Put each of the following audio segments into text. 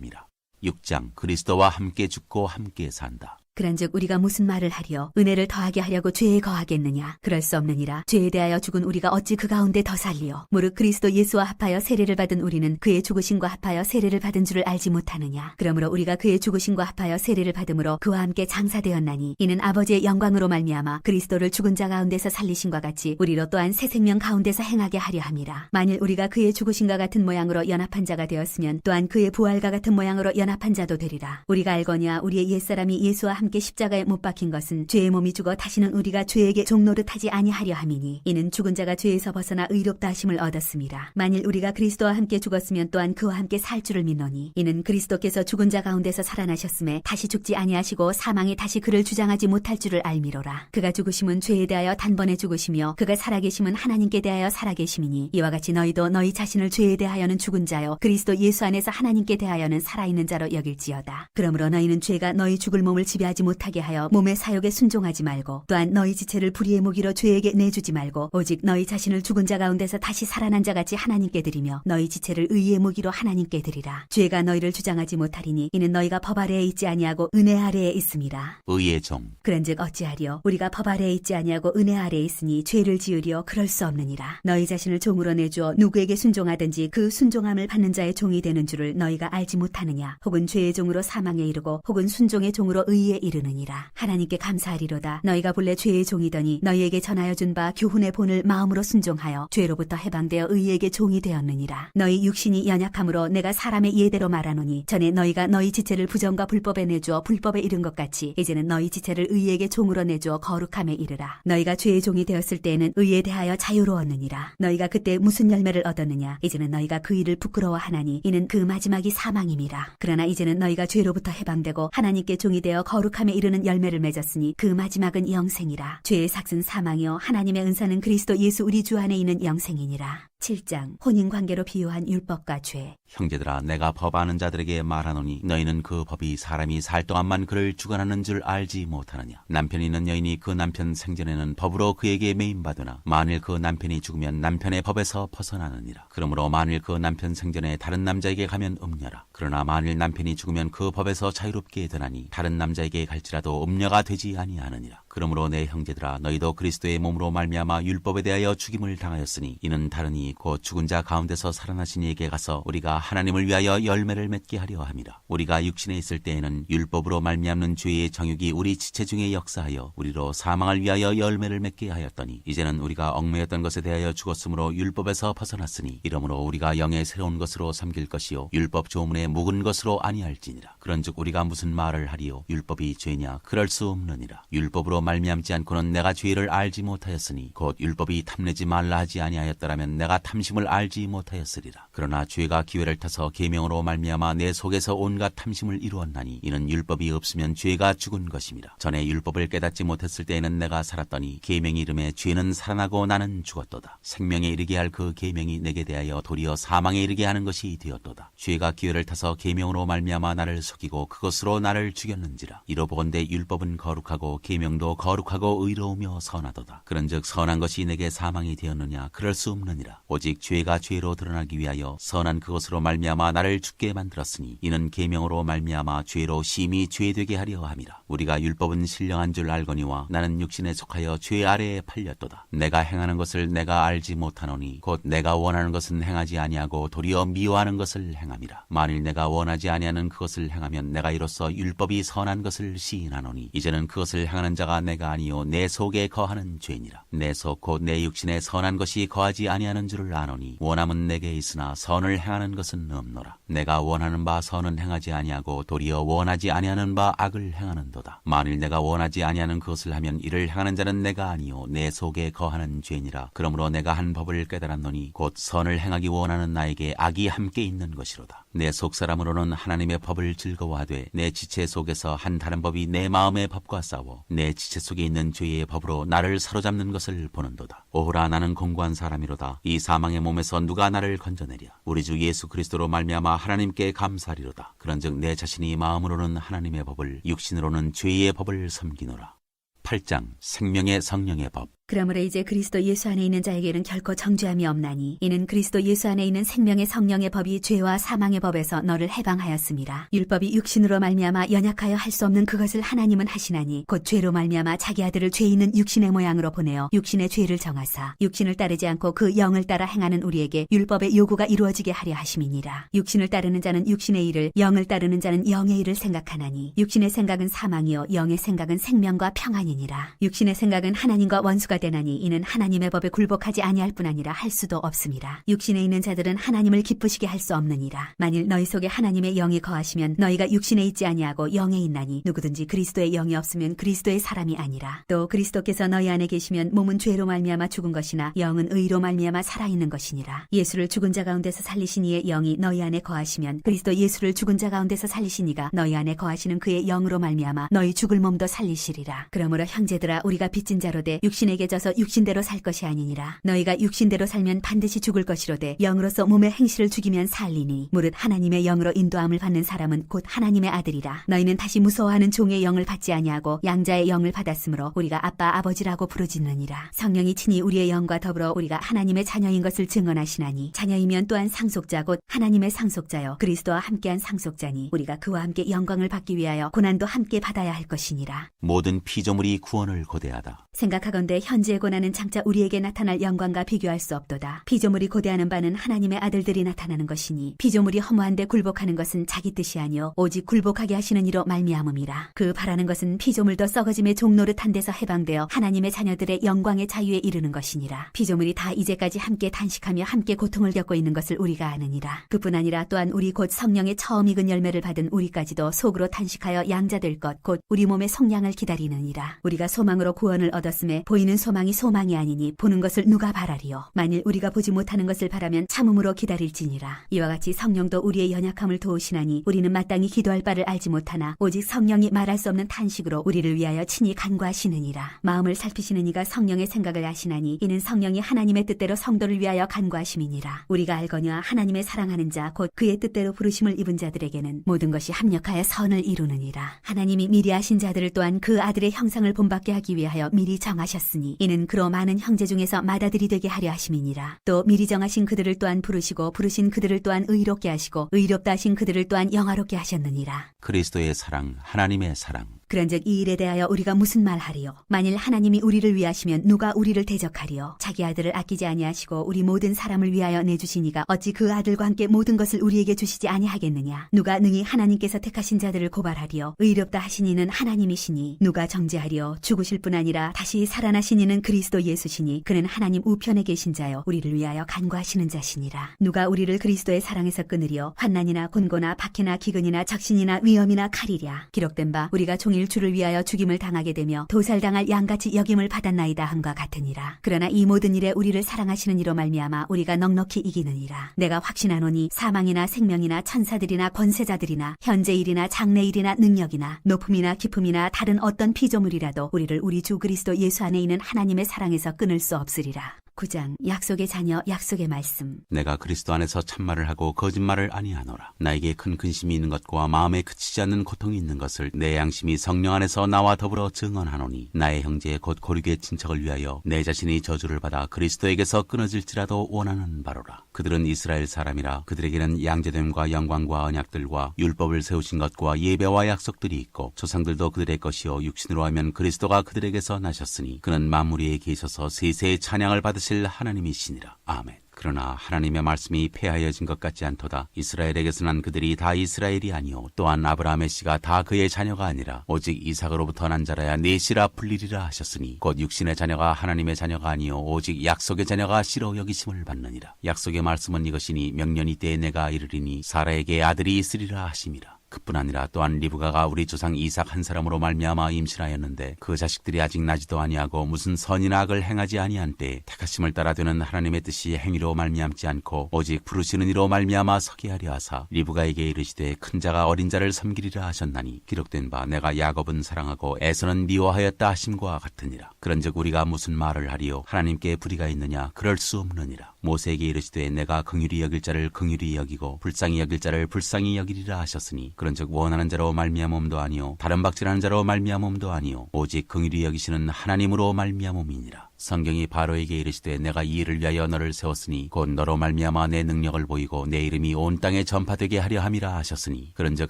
함이라. 6장 그리스도와 함께 죽고 함께 산다. 그런즉 우리가 무슨 말을 하리요? 은혜를 더하게 하려고 죄에 거하겠느냐? 그럴 수 없느니라. 죄에 대하여 죽은 우리가 어찌 그 가운데 더 살리요? 무릇 그리스도 예수와 합하여 세례를 받은 우리는 그의 죽으심과 합하여 세례를 받은 줄을 알지 못하느냐? 그러므로 우리가 그의 죽으심과 합하여 세례를 받음으로 그와 함께 장사되었나니 이는 아버지의 영광으로 말미암아 그리스도를 죽은 자 가운데서 살리심과 같이 우리로 또한 새 생명 가운데서 행하게 하려 함이라. 만일 우리가 그의 죽으심과 같은 모양으로 연합한 자가 되었으면 또한 그의 부활과 같은 모양으로 연합한 자도 되리라. 우리가 알거니와 우리의 옛사람이 예수와 함께 십자가에 못 박힌 것은 죄의 몸이 죽어 다시는 우리가 죄에게 종노릇하지 아니하려 함이니 이는 죽은 자가 죄에서 벗어나 의롭다 하심을 얻었습니다. 만일 우리가 그리스도와 함께 죽었으면 또한 그와 함께 살 줄을 믿노니 이는 그리스도께서 죽은 자 가운데서 살아나셨음에 다시 죽지 아니하시고 사망이 다시 그를 주장하지 못할 줄을 알미로라. 그가 죽으심은 죄에 대하여 단번에 죽으시며 그가 살아계심은 하나님께 대하여 살아계심이니 이와 같이 너희도 너희 자신을 죄에 대하여는 죽은 자요 그리스도 예수 안에서 하나님께 대하여는 살아있는 자로 여길지어다. 그러므로 너희는 죄가 너희 죽을 몸을 지배하지 못하게 하여 몸의 사욕에 순종하지 말고 또한 너희 지체를 불의의 무기로 죄에게 내주지 말고 오직 너희 자신을 죽은 자 가운데서 다시 살아난 자같이 하나님께 드리며 너희 지체를 의의 무기로 하나님께 드리라. 죄가 너희를 주장하지 못하리니 이는 너희가 법 아래에 있지 아니하고 은혜 아래에 있음이라. 의의 종 그런즉 어찌하리요? 우리가 법 아래에 있지 아니하고 은혜 아래에 있으니 죄를 지으리요? 그럴 수 없느니라. 너희 자신을 종으로 내주어 누구에게 순종하든지 그 순종함을 받는 자의 종이 되는 줄을 너희가 알지 못하느냐? 혹은 죄의 종으로 사망에 이르고 혹은 순종의 종으로 의에 이르느니라. 하나님께 감사하리로다. 너희가 본래 죄의 종이더니 너희에게 전하여 준 바 교훈의 본을 마음으로 순종하여 죄로부터 해방되어 의에게 종이 되었느니라. 너희 육신이 연약함으로 내가 사람의 예대로 말하노니 전에 너희가 너희 지체를 부정과 불법에 내주어 불법에 이른 것 같이 이제는 너희 지체를 의에게 종으로 내주어 거룩함에 이르라. 너희가 죄의 종이 되었을 때에는 의에 대하여 자유로웠느니라. 너희가 그때 무슨 열매를 얻었느냐? 이제는 너희가 그 일을 부끄러워하나니 이는 그 마지막이 사망임이라. 그러나 이제는 너희가 죄로부터 해방되고 하나님께 종이 되어 거룩함에 이르는 열매를 맺었으니 그 마지막은 영생이라. 죄의 삭은 사망이요 하나님의 은사는 그리스도 예수 우리 주 안에 있는 영생이니라. 7장 혼인관계로 비유한 율법과 죄. 형제들아 내가 법 아는 자들에게 말하노니 너희는 그 법이 사람이 살 동안만 그를 주관하는 줄 알지 못하느냐. 남편이 있는 여인이 그 남편 생전에는 법으로 그에게 매임받으나 만일 그 남편이 죽으면 남편의 법에서 벗어나느니라. 그러므로 만일 그 남편 생전에 다른 남자에게 가면 음녀라. 그러나 만일 남편이 죽으면 그 법에서 자유롭게 되나니 다른 남자에게 갈지라도 음녀가 되지 아니하느니라. 그러므로 내 형제들아 너희도 그리스도의 몸으로 말미암아 율법에 대하여 죽임을 당하였으니 이는 다르니 곧 죽은 자 가운데서 살아나신 이에게 가서 우리가 하나님을 위하여 열매를 맺게 하려 함이라. 우리가 육신에 있을 때에는 율법으로 말미암는 죄의 정욕이 우리 지체 중에 역사하여 우리로 사망을 위하여 열매를 맺게 하였더니 이제는 우리가 얽매였던 것에 대하여 죽었으므로 율법에서 벗어났으니 이러므로 우리가 영의 새로운 것으로 섬길 것이요 율법 조문에 묵은 것으로 아니할지니라. 그런즉 우리가 무슨 말을 하리요? 율법이 죄냐? 그럴 수 없느니라. 율법으로 말미암지 않고는 내가 죄를 알지 못하였으니 곧 율법이 탐내지 말라 하지 아니하였더라면 내가 탐심을 알지 못하였으리라. 그러나 죄가 기회를 타서 계명으로 말미암아 내 속에서 온갖 탐심을 이루었나니 이는 율법이 없으면 죄가 죽은 것임이라. 전에 율법을 깨닫지 못했을 때에는 내가 살았더니 계명이 이름에 죄는 살아나고 나는 죽었도다. 생명에 이르게 할 그 계명이 내게 대하여 도리어 사망에 이르게 하는 것이 되었도다. 죄가 기회를 타서 계명으로 말미암아 나를 속이고 그것으로 나를 죽였는지라. 이로보건대 율법은 거룩하고 계명도 거룩하고 의로우며 선하도다. 그런즉 선한 것이 내게 사망이 되었느냐? 그럴 수 없느니라. 오직 죄가 죄로 드러나기 위하여 선한 그것으로 말미암아 나를 죽게 만들었으니 이는 계명으로 말미암아 죄로 심히 죄되게 하려 함이라. 우리가 율법은 신령한 줄 알거니와 나는 육신에 속하여 죄 아래에 팔렸도다. 내가 행하는 것을 내가 알지 못하노니 곧 내가 원하는 것은 행하지 아니하고 도리어 미워하는 것을 행함이라. 만일 내가 원하지 아니하는 그것을 행하면 내가 이로써 율법이 선한 것을 시인하노니 이제는 그것을 행하는 자가 내가 아니요 내 속에 거하는 죄니라. 내 속 곧 내 육신에 선한 것이 거하지 아니하는 줄을 아노니 원함은 내게 있으나 선을 행하는 것은 없노라. 내가 원하는 바 선은 행하지 아니하고 도리어 원하지 아니하는 바 악을 행하는도다. 만일 내가 원하지 아니하는 그것을 하면 이를 행하는 자는 내가 아니요 내 속에 거하는 죄니라. 그러므로 내가 한 법을 깨달았노니 곧 선을 행하기 원하는 나에게 악이 함께 있는 것이로다. 내 속사람으로는 하나님의 법을 즐거워하되 내 지체 속에서 한 다른 법이 내 마음의 법과 싸워 내 지체 속에 있는 죄의 법으로 나를 사로잡는 것을 보는도다. 오호라 나는 공고한 사람이로다. 이 사망의 몸에서 누가 나를 건져내랴. 우리 주 예수 그리스도로 말미암아 하나님께 감사하리로다. 그런즉 내 자신이 마음으로는 하나님의 법을 육신으로는 죄의 법을 섬기노라. 8장 생명의 성령의 법. 그러므로 이제 그리스도 예수 안에 있는 자에게는 결코 정죄함이 없나니 이는 그리스도 예수 안에 있는 생명의 성령의 법이 죄와 사망의 법에서 너를 해방하였습니다. 율법이 육신으로 말미암아 연약하여 할 수 없는 그것을 하나님은 하시나니 곧 죄로 말미암아 자기 아들을 죄 있는 육신의 모양으로 보내어 육신의 죄를 정하사 육신을 따르지 않고 그 영을 따라 행하는 우리에게 율법의 요구가 이루어지게 하려 하심이니라. 육신을 따르는 자는 육신의 일을, 영을 따르는 자는 영의 일을 생각하나니 육신의 생각은 사망이요 영의 생각은 생명과 평안이니라. 육신의 생각은 하나님과 원수가 되나니 이는 하나님의 법에 굴복하지 아니할 뿐 아니라 할 수도 없습니다. 육신에 있는 자들은 하나님을 기쁘시게 할 수 없느니라. 만일 너희 속에 하나님의 영이 거하시면 너희가 육신에 있지 아니하고 영에 있나니 누구든지 그리스도의 영이 없으면 그리스도의 사람이 아니라. 또 그리스도께서 너희 안에 계시면 몸은 죄로 말미암아 죽은 것이나 영은 의로 말미암아 살아있는 것이니라. 예수를 죽은 자 가운데서 살리신 이의 영이 너희 안에 거하시면 그리스도 예수를 죽은 자 가운데서 살리신 이가 너희 안에 거하시는 그의 영으로 말미암아 너희 죽을 몸도 살리시리라. 그러므로 형제들아 우리가 빚진 자로되 육신에게 져서 육신대로 살 것이 아니니라. 너희가 육신대로 살면 반드시 죽을 것이로되 영으로서 몸의 행실을 죽이면 살리니 무릇 하나님의 영으로 인도함을 받는 사람은 곧 하나님의 아들이라. 너희는 다시 무서워하는 종의 영을 받지 아니하고 양자의 영을 받았으므로 우리가 아빠 아버지라고 부르짖느니라. 성령이 친히 우리의 영과 더불어 우리가 하나님의 자녀인 것을 증언하시나니 자녀이면 또한 상속자 곧 하나님의 상속자요 그리스도와 함께한 상속자니 우리가 그와 함께 영광을 받기 위하여 고난도 함께 받아야 할 것이니라. 모든 피조물이 구원을 고대하다. 생각하건대 현재의 고난은 장차 우리에게 나타날 영광과 비교할 수 없도다. 피조물이 고대하는 바는 하나님의 아들들이 나타나는 것이니 피조물이 허무한데 굴복하는 것은 자기 뜻이 아니요 오직 굴복하게 하시는 이로 말미암음이라. 그 바라는 것은 피조물도 썩어짐의 종노릇한 데서 해방되어 하나님의 자녀들의 영광의 자유에 이르는 것이니라. 피조물이 다 이제까지 함께 단식하며 함께 고통을 겪고 있는 것을 우리가 아느니라. 그뿐 아니라 또한 우리 곧 성령의 처음 익은 열매를 받은 우리까지도 속으로 단식하여 양자될 것 곧 우리 몸의 속량을 기다리느니라. 우리가 소망으로 구원을 얻었음에 보이는 소망이 소망이 아니니 보는 것을 누가 바라리요. 만일 우리가 보지 못하는 것을 바라면 참음으로 기다릴지니라. 이와 같이 성령도 우리의 연약함을 도우시나니 우리는 마땅히 기도할 바를 알지 못하나 오직 성령이 말할 수 없는 탄식으로 우리를 위하여 친히 간구하시느니라. 마음을 살피시는 이가 성령의 생각을 아시나니 이는 성령이 하나님의 뜻대로 성도를 위하여 간구하심이니라. 우리가 알거니와 하나님의 사랑하는 자 곧 그의 뜻대로 부르심을 입은 자들에게는 모든 것이 합력하여 선을 이루느니라. 하나님이 미리 하신 자들을 또한 그 아들의 형상을 본받게 하기 위하여 미리 정하셨으니 이는 그로 많은 형제 중에서 맏아들이 되게 하려 하심이니라. 또 미리 정하신 그들을 또한 부르시고 부르신 그들을 또한 의롭게 하시고 의롭다 하신 그들을 또한 영화롭게 하셨느니라. 그리스도의 사랑, 하나님의 사랑. 그런즉 이 일에 대하여 우리가 무슨 말하리요? 만일 하나님이 우리를 위하시면 누가 우리를 대적하리요? 자기 아들을 아끼지 아니하시고 우리 모든 사람을 위하여 내주시니가 어찌 그 아들과 함께 모든 것을 우리에게 주시지 아니하겠느냐? 누가 능히 하나님께서 택하신 자들을 고발하리요? 의롭다 하신 이는 하나님이시니 누가 정죄하리요? 죽으실 뿐 아니라 다시 살아나신 이는 그리스도 예수시니 그는 하나님 우편에 계신 자요 우리를 위하여 간구하시는 자시니라. 누가 우리를 그리스도의 사랑에서 끊으리요? 환난이나 곤고나 박해나 기근이나 적신이나 위험이나 칼이랴. 기록된 바 우리가 종일 주를 위하여 죽임을 당하게 되며 도살당할 양같이 여김을 받았나이다 함과 같으니라. 그러나 이 모든 일에 우리를 사랑하시는 이로 말미암아 우리가 넉넉히 이기느니라. 내가 확신하노니 사망이나 생명이나 천사들이나 권세자들이나 현재일이나 장래일이나 능력이나 높음이나 깊음이나 다른 어떤 피조물이라도 우리를 우리 주 그리스도 예수 안에 있는 하나님의 사랑에서 끊을 수 없으리라. 9장 약속의 자녀 약속의 말씀. 내가 그리스도 안에서 참말을 하고 거짓말을 아니하노라. 나에게 큰 근심이 있는 것과 마음에 그치지 않는 고통이 있는 것을 내 양심이 성령 안에서 나와 더불어 증언하노니 나의 형제 곧 고륙의 친척을 위하여 내 자신이 저주를 받아 그리스도에게서 끊어질지라도 원하는 바로라. 그들은 이스라엘 사람이라. 그들에게는 양제됨과 영광과 언약들과 율법을 세우신 것과 예배와 약속들이 있고 조상들도 그들의 것이요 육신으로 하면 그리스도가 그들에게서 나셨으니 그는 만물 위에 계셔서 세세의 찬양을 받으실 하나님이시니라. 아멘. 그러나 하나님의 말씀이 폐하여진 것 같지 않도다. 이스라엘에게서 난 그들이 다 이스라엘이 아니요 또한 아브라함의 씨가 다 그의 자녀가 아니라 오직 이삭으로부터 난 자라야 네 씨라 불리리라 하셨으니 곧 육신의 자녀가 하나님의 자녀가 아니요 오직 약속의 자녀가 씨로 여기심을 받느니라. 약속의 말씀은 이것이니 명년이 때에 내가 이르리니 사라에게 아들이 있으리라 하심이라. 그뿐 아니라 또한 리브가가 우리 조상 이삭 한 사람으로 말미암아 임신하였는데 그 자식들이 아직 나지도 아니하고 무슨 선이나 악을 행하지 아니한 때에 택하심을 따라 되는 하나님의 뜻이 행위로 말미암지 않고 오직 부르시는 이로 말미암아 서게 하려 하사 리브가에게 이르시되 큰 자가 어린 자를 섬기리라 하셨나니 기록된 바 내가 야곱은 사랑하고 에서는 미워하였다 하심과 같으니라. 그런즉 우리가 무슨 말을 하리요? 하나님께 불의가 있느냐? 그럴 수 없느니라. 모세에게 이르시되 내가 긍휼히 여길 자를 긍휼히 여기고 불쌍히 여길 자를 불쌍히 여기리라 하셨으니 그런즉 원하는 자로 말미암음도 아니요 다른 박질하는 자로 말미암음도 아니요 오직 긍휼히 여기시는 하나님으로 말미암음이니라. 성경이 바로에게 이르시되 내가 이 일을 위하여 너를 세웠으니 곧 너로 말미암아 내 능력을 보이고 내 이름이 온 땅에 전파되게 하려 함이라 하셨으니 그런즉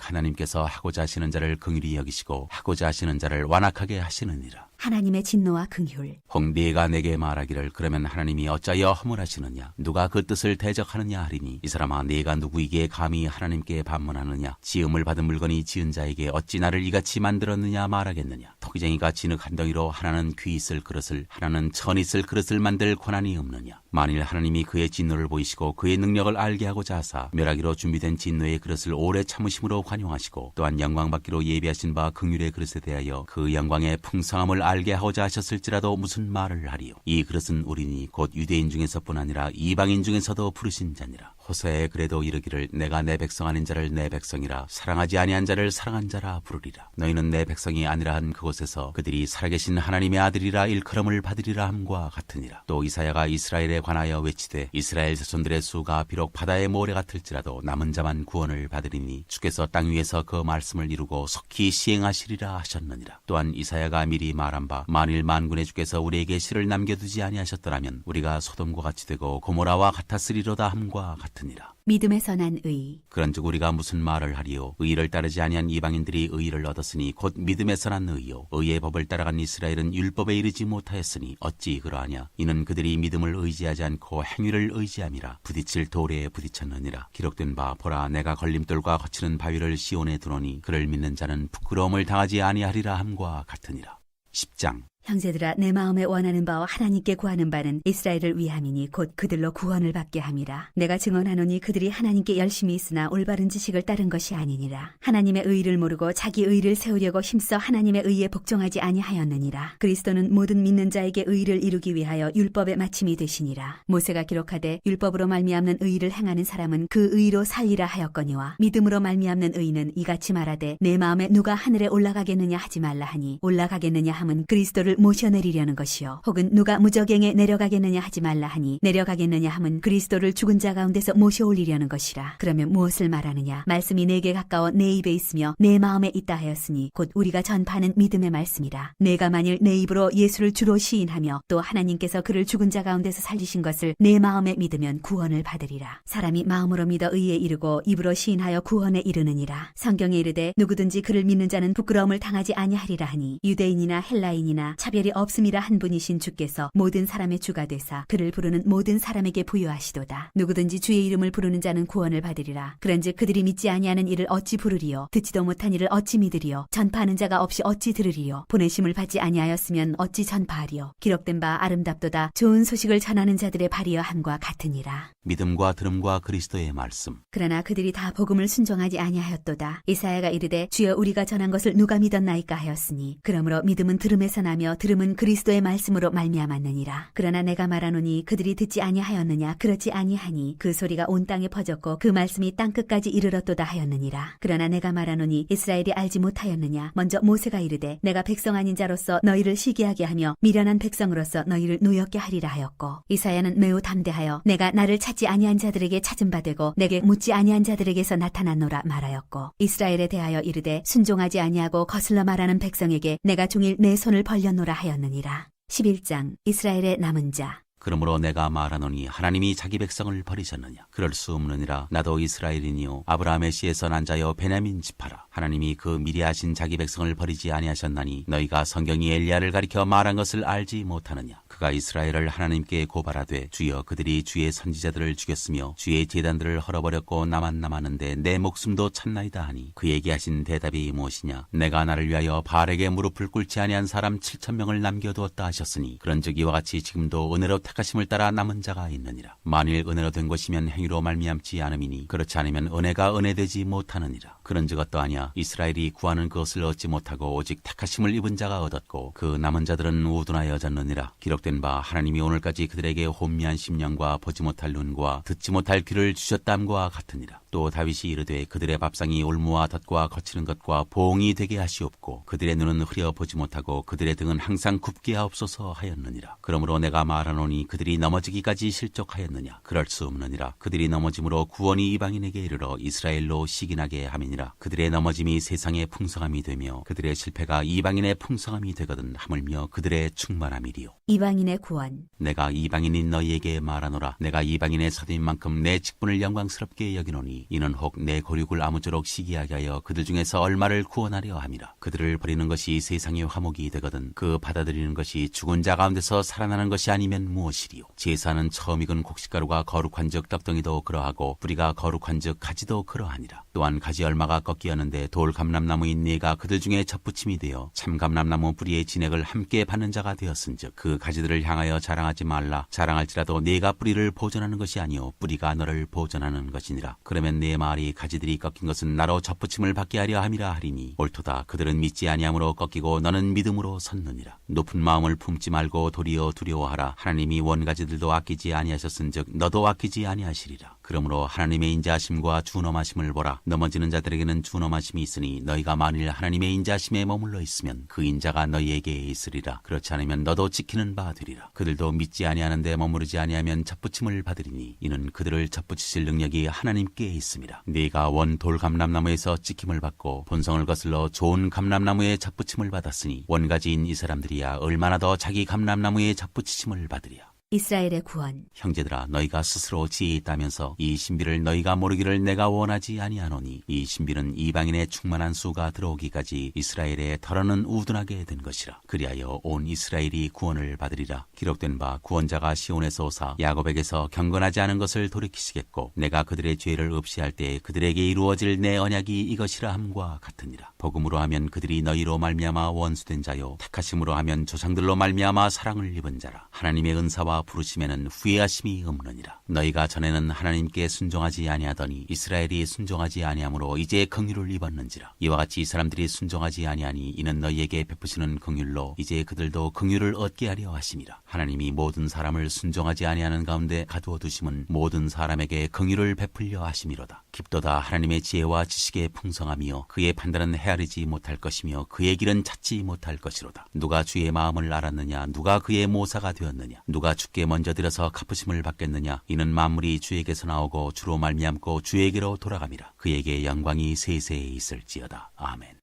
하나님께서 하고자 하시는 자를 긍휼히 여기시고 하고자 하시는 자를 완악하게 하시느니라. 하나님의 진노와 긍휼. 혹 네가 내게 말하기를 그러면 하나님이 어찌하여 허물하시느냐 누가 그 뜻을 대적하느냐 하리니 이 사람아 네가 누구이기에 감히 하나님께 반문하느냐 지음을 받은 물건이 지은 자에게 어찌 나를 이같이 만들었느냐 말하겠느냐 토기쟁이가 진흙 한 덩이로 하나는 귀 있을 그릇을 하나는 천 있을 그릇을 만들 권한이 없느냐 만일 하나님이 그의 진노를 보이시고 그의 능력을 알게 하고자 하사 멸하기로 준비된 진노의 그릇을 오래 참으심으로 관용하시고 또한 영광받기로 예비하신 바 긍휼의 그릇에 대하여 그 영광의 풍성함을 알게 하고자 하셨을지라도 무슨 말을 하리요. 이 그릇은 우리니 곧 유대인 중에서뿐 아니라 이방인 중에서도 부르신 자니라. 호세에 그래도 이르기를 내가 내 백성 아닌 자를 내 백성이라 사랑하지 아니한 자를 사랑한 자라 부르리라. 너희는 내 백성이 아니라 한 그곳에서 그들이 살아계신 하나님의 아들이라 일컬음을 받으리라 함과 같으니라. 또 이사야가 이스라엘에 관하여 외치되 이스라엘 자손들의 수가 비록 바다의 모래 같을지라도 남은 자만 구원을 받으리니 주께서 땅 위에서 그 말씀을 이루고 속히 시행하시리라 하셨느니라. 또한 이사야가 미리 말한 바 만일 만군의 주께서 우리에게 실을 남겨두지 아니하셨더라면 우리가 소돔과 같이 되고 고모라와 같았으리로다 함과 같으니라. 믿음에서 난 의. 그런즉 우리가 무슨 말을 하리요. 의를 따르지 아니한 이방인들이 의를 얻었으니 곧 믿음에서 난 의요. 의의 법을 따라간 이스라엘은 율법에 이르지 못하였으니 어찌 그러하냐. 이는 그들이 믿음을 의지하지 않고 행위를 의지함이라. 부딪힐 돌에 부딪혔느니라. 기록된 바 보라 내가 걸림돌과 거치는 바위를 시온에 두노니 그를 믿는 자는 부끄러움을 당하지 아니하리라 함과 같으니라. 10장. 형제들아 내 마음에 원하는 바와 하나님께 구하는 바는 이스라엘을 위함이니 곧 그들로 구원을 받게 함이라. 내가 증언하노니 그들이 하나님께 열심히 있으나 올바른 지식을 따른 것이 아니니라. 하나님의 의를 모르고 자기 의를 세우려고 힘써 하나님의 의에 복종하지 아니하였느니라. 그리스도는 모든 믿는 자에게 의를 이루기 위하여 율법의 마침이 되시니라. 모세가 기록하되 율법으로 말미암는 의를 행하는 사람은 그 의로 살리라 하였거니와 믿음으로 말미암는 의는 이같이 말하되 내 마음에 누가 하늘에 올라가겠느냐 하지 말라 하니 올라가겠느냐 함은 그리스도를 모셔내리려는 것이요 혹은 누가 무저갱에 내려가겠느냐 하지 말라 하니 내려가겠느냐 함은 그리스도를 죽은 자 가운데서 모셔올리려는 것이라. 그러면 무엇을 말하느냐 말씀이 내게 가까워 내 입에 있으며 내 마음에 있다 하였으니 곧 우리가 전파하는 믿음의 말씀이라. 내가 만일 내 입으로 예수를 주로 시인하며 또 하나님께서 그를 죽은 자 가운데서 살리신 것을 내 마음에 믿으면 구원을 받으리라. 사람이 마음으로 믿어 의에 이르고 입으로 시인하여 구원에 이르느니라. 성경에 이르되 누구든지 그를 믿는 자는 부끄러움을 당하지 아니하리라 하니 유대인이나 헬라인이나 차별이 없음이라 한 분이신 주께서 모든 사람의 주가 되사 그를 부르는 모든 사람에게 부여하시도다. 누구든지 주의 이름을 부르는 자는 구원을 받으리라. 그런즉 그들이 믿지 아니하는 이를 어찌 부르리요 듣지도 못한 이를 어찌 믿으리요 전파하는 자가 없이 어찌 들으리요 보내심을 받지 아니하였으면 어찌 전파하리요. 기록된 바 아름답도다 좋은 소식을 전하는 자들의 발이여 함과 같으니라. 믿음과 들음과 그리스도의 말씀. 그러나 그들이 다 복음을 순종하지 아니하였도다. 이사야가 이르되 주여 우리가 전한 것을 누가 믿었나이까 하였으니 그러므로 믿음은 들음에서 나며 들음은 그리스도의 말씀으로 말미암았느니라. 그러나 내가 말하노니 그들이 듣지 아니하였느냐 그렇지 아니하니 그 소리가 온 땅에 퍼졌고 그 말씀이 땅끝까지 이르렀도다 하였느니라. 그러나 내가 말하노니 이스라엘이 알지 못하였느냐 먼저 모세가 이르되 내가 백성 아닌 자로서 너희를 시기하게 하며 미련한 백성으로서 너희를 노엽게 하리라 하였고 이사야는 매우 담대하여 내가 나를 찾지 아니한 자들에게 찾은 바 되고 내게 묻지 아니한 자들에게서 나타났노라 말하였고 이스라엘에 대하여 이르되 순종하지 아니하고 거슬러 말하는 백성에게 내가 종일 내 손을 벌렸노라 하였느니라. 11장. 이스라엘의 남은 자. 그러므로 내가 말하노니 하나님이 자기 백성을 버리셨느냐. 그럴 수 없느니라. 나도 이스라엘이니요 아브라함의 씨에서 난 자여 베냐민 지파라. 하나님이 그 미리 하신 자기 백성을 버리지 아니하셨나니 너희가 성경이 엘리야를 가리켜 말한 것을 알지 못하느냐. 그가 이스라엘을 하나님께 고발하되 주여 그들이 주의 선지자들을 죽였으며 주의 제단들을 헐어버렸고 나만 남았는데 내 목숨도 찾나이다 하니 그에게 하신 대답이 무엇이냐. 내가 나를 위하여 바알에게 무릎을 꿇지 아니한 사람 7,000명을 남겨두었다 하셨으니 그런즉 이와 같이 지금도 은혜로 택하심을 따라 남은 자가 있느니라. 만일 은혜로 된 것이면 행위로 말미암지 않음이니 그렇지 않으면 은혜가 은혜되지 못하느니라. 그런즉 어떠하냐. 이스라엘이 구하는 그것을 얻지 못하고 오직 택하심을 입은 자가 얻었고 그 남은 자들은 우둔하여졌느니라. 기록된 바 하나님이 오늘까지 그들에게 혼미한 심령과 보지 못할 눈과 듣지 못할 귀를 주셨담과 같으니라. 또 다윗이 이르되 그들의 밥상이 올무와 덫과 거치는 것과 보응이 되게 하시옵고 그들의 눈은 흐려 보지 못하고 그들의 등은 항상 굽게 하옵소서 하였느니라. 그러므로 내가 말하노니 그들이 넘어지기까지 실족하였느냐. 그럴 수 없느니라. 그들이 넘어짐으로 구원이 이방인에게 이르러 이스라엘로 시기나게 함이니라. 그들의 넘어짐이 세상의 풍성함이 되며 그들의 실패가 이방인의 풍성함이 되거든 하물며 그들의 충만함이리요. 이방인의 구원. 내가 이방인인 너희에게 말하노라. 내가 이방인의 사도인 만큼 내 직분을 영광스럽게 여기노니 이는 혹 내 고륙을 아무쪼록 시기하게 하여 그들 중에서 얼마를 구원하려 함이라. 그들을 버리는 것이 세상의 화목이 되거든 그 받아들이는 것이 죽은 자 가운데서 살아나는 것이 아니면 무엇이리요. 제사는 처음 익은 곡식가루가 거룩한즉 떡덩이도 그러하고 뿌리가 거룩한즉 가지도 그러하니라. 또한 가지 얼마가 꺾기 하는데 돌 감람나무인 네가 그들 중에 접붙임이 되어 참 감람나무 뿌리의 진액을 함께 받는 자가 되었은즉 그 가지들을 향하여 자랑하지 말라. 자랑할지라도 네가 뿌리를 보존하는 것이 아니요 뿌리가 너를 보존하는 것이니라. 그러면 네 말이 가지들이 꺾인 것은 나로 접붙임을 받게 하려 함이라 하리니 옳도다. 그들은 믿지 아니함으로 꺾이고 너는 믿음으로 섰느니라. 높은 마음을 품지 말고 도리어 두려워하라. 하나님이 원가지들도 아끼지 아니하셨은즉 너도 아끼지 아니하시리라. 그러므로 하나님의 인자하심과 준엄하심을 보라. 넘어지는 자들에게는 준엄하심이 있으니 너희가 만일 하나님의 인자하심에 머물러 있으면 그 인자가 너희에게 있으리라. 그렇지 않으면 너도 지키는 바 되리라. 그들도 믿지 아니하는데 머무르지 아니하면 접붙임을 받으리니 이는 그들을 접붙이실 능력이 하나님께 있음이라. 네가 원 돌 감람나무에서 찍힘을 받고 본성을 거슬러 좋은 감람나무에 접붙임을 받았으니 원가지인 이 사람들이야 얼마나 더 자기 감람나무에 접붙이심을 받으랴. 이스라엘의 구원. 형제들아 너희가 스스로 지혜 있다면서 이 신비를 너희가 모르기를 내가 원하지 아니하노니 이 신비는 이방인의 충만한 수가 들어오기까지 이스라엘에 덜어는 우둔하게 된 것이라. 그리하여 온 이스라엘이 구원을 받으리라. 기록된 바 구원자가 시온에서 오사 야곱에게서 경건하지 않은 것을 돌이키시겠고 내가 그들의 죄를 없이할 때 그들에게 이루어질 내 언약이 이것이라 함과 같으니라. 복음으로 하면 그들이 너희로 말미암아 원수된 자요 택하심으로 하면 조상들로 말미암아 사랑을 입은 자라. 하나님의 은사와 부르심에는 후회하심이 없느니라. 너희가 전에는 하나님께 순종하지 아니하더니 이스라엘이 순종하지 아니하므로 이제 긍휼을 입었는지라. 이와 같이 이 사람들이 순종하지 아니하니 이는 너희에게 베푸시는 긍휼로 이제 그들도 긍휼을 얻게 하려 하심이라. 하나님이 모든 사람을 순종하지 아니하는 가운데 가두어 두심은 모든 사람에게 긍휼을 베풀려 하심이로다. 깊도다 하나님의 지혜와 지식의 풍성함이요 그의 판단은 헤아리지 못할 것이며 그의 길은 찾지 못할 것이로다. 누가 주의 마음을 알았느냐. 누가 그의 모사가 되었느냐. 누가 주께 먼저 들어서 갚으심을 받겠느냐. 이는 만물이 주에게서 나오고 주로 말미암고 주에게로 돌아감이라. 그에게 영광이 세세에 있을지어다. 아멘.